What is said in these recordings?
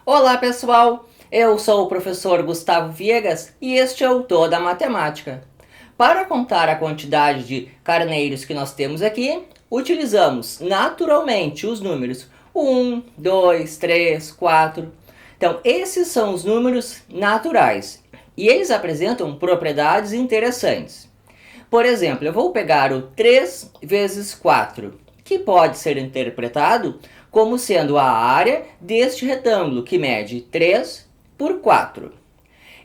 Olá pessoal, eu sou o professor Gustavo Viegas e este é o Toda Matemática. Para contar a quantidade de carneiros que nós temos aqui, utilizamos naturalmente os números 1, 2, 3, 4. Então, esses são os números naturais e eles apresentam propriedades interessantes. Por exemplo, eu vou pegar o 3 vezes 4, que pode ser interpretado como sendo a área deste retângulo, que mede 3 por 4.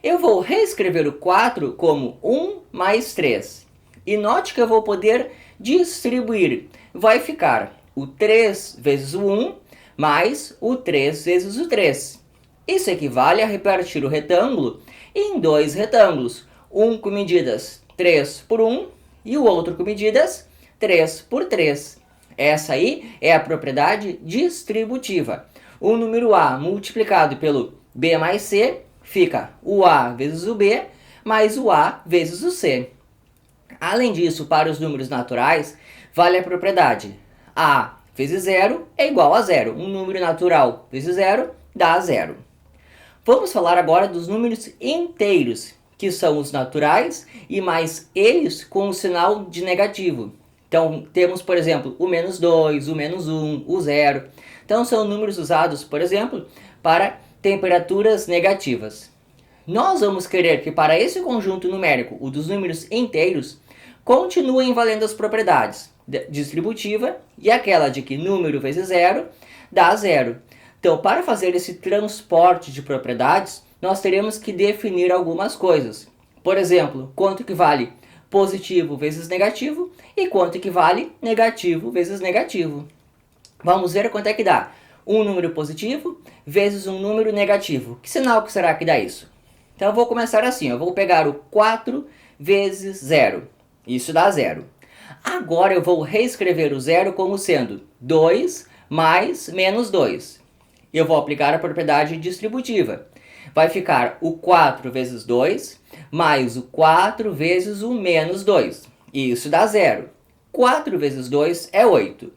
Eu vou reescrever o 4 como 1 mais 3. E note que eu vou poder distribuir. Vai ficar o 3 vezes o 1 mais o 3 vezes o 3. Isso equivale a repartir o retângulo em dois retângulos, um com medidas 3 por 1 e o outro com medidas 3 por 3. Essa aí é a propriedade distributiva. O número A multiplicado pelo B mais C fica o A vezes o B mais o A vezes o C. Além disso, para os números naturais, vale a propriedade A vezes zero é igual a zero. Um número natural vezes zero dá zero. Vamos falar agora dos números inteiros, que são os naturais e mais eles com o sinal de negativo. Então, temos, por exemplo, o menos 2, o menos 1, o 0. Então, são números usados, por exemplo, para temperaturas negativas. Nós vamos querer que para esse conjunto numérico, o dos números inteiros, continuem valendo as propriedades distributiva e aquela de que número vezes zero dá zero. Então, para fazer esse transporte de propriedades, nós teremos que definir algumas coisas. Por exemplo, quanto que vale positivo vezes negativo e quanto equivale negativo vezes negativo. Vamos ver quanto é que dá um número positivo vezes um número negativo. Que sinal que será que dá isso? Então eu vou começar assim, eu vou pegar o 4 vezes 0. Isso dá 0. Agora eu vou reescrever o 0 como sendo 2 mais menos 2. Eu vou aplicar a propriedade distributiva. Vai ficar o 4 vezes 2 mais o 4 vezes o menos 2. Isso dá 0. 4 vezes 2 é 8.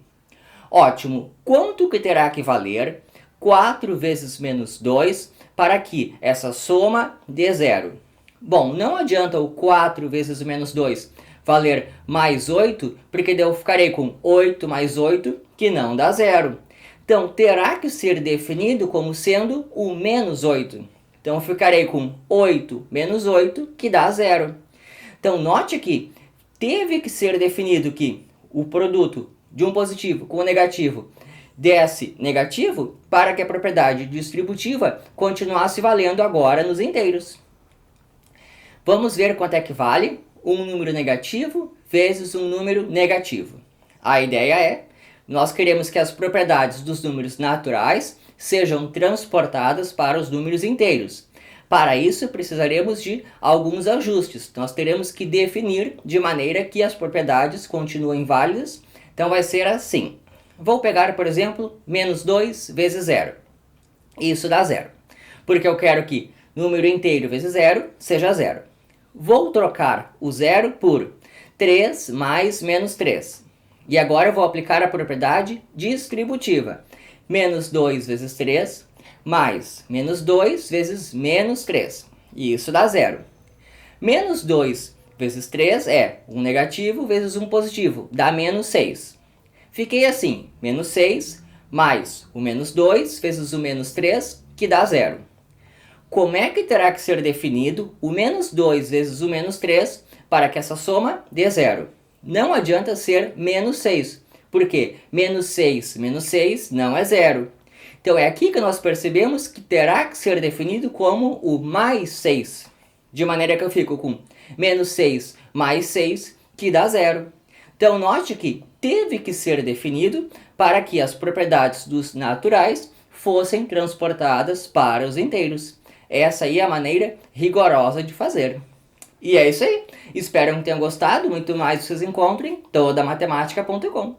Ótimo. Quanto que terá que valer 4 vezes menos 2 para que essa soma dê 0? Bom, não adianta o 4 vezes o menos 2 valer mais 8, porque daí eu ficarei com 8 mais 8, que não dá 0. Então, terá que ser definido como sendo o menos 8. Então, eu ficarei com 8 menos 8, que dá 0. Então, note que teve que ser definido que o produto de um positivo com um negativo desse negativo para que a propriedade distributiva continuasse valendo agora nos inteiros. Vamos ver quanto é que vale um número negativo vezes um número negativo. A ideia é, nós queremos que as propriedades dos números naturais sejam transportadas para os números inteiros. Para isso, precisaremos de alguns ajustes. Nós teremos que definir de maneira que as propriedades continuem válidas. Então, vai ser assim. Vou pegar, por exemplo, menos 2 vezes 0. Isso dá 0. Porque eu quero que número inteiro vezes 0 seja 0. Vou trocar o 0 por 3 mais menos 3. E agora eu vou aplicar a propriedade distributiva. Menos 2 vezes 3 mais menos 2 vezes menos 3. E isso dá 0. Menos 2 vezes 3 é um negativo vezes um positivo. Dá menos 6. Fiquei assim, menos 6 mais o menos 2 vezes o menos 3, que dá 0. Como é que terá que ser definido o menos 2 vezes o menos 3 para que essa soma dê 0? Não adianta ser menos 6, porque menos 6 menos 6 não é 0. Então é aqui que nós percebemos que terá que ser definido como o mais 6. De maneira que eu fico com menos 6 mais 6, que dá 0. Então note que teve que ser definido para que as propriedades dos naturais fossem transportadas para os inteiros. Essa aí é a maneira rigorosa de fazer. E é isso aí. Espero que tenham gostado. Muito mais vocês encontrem todamatemática.com.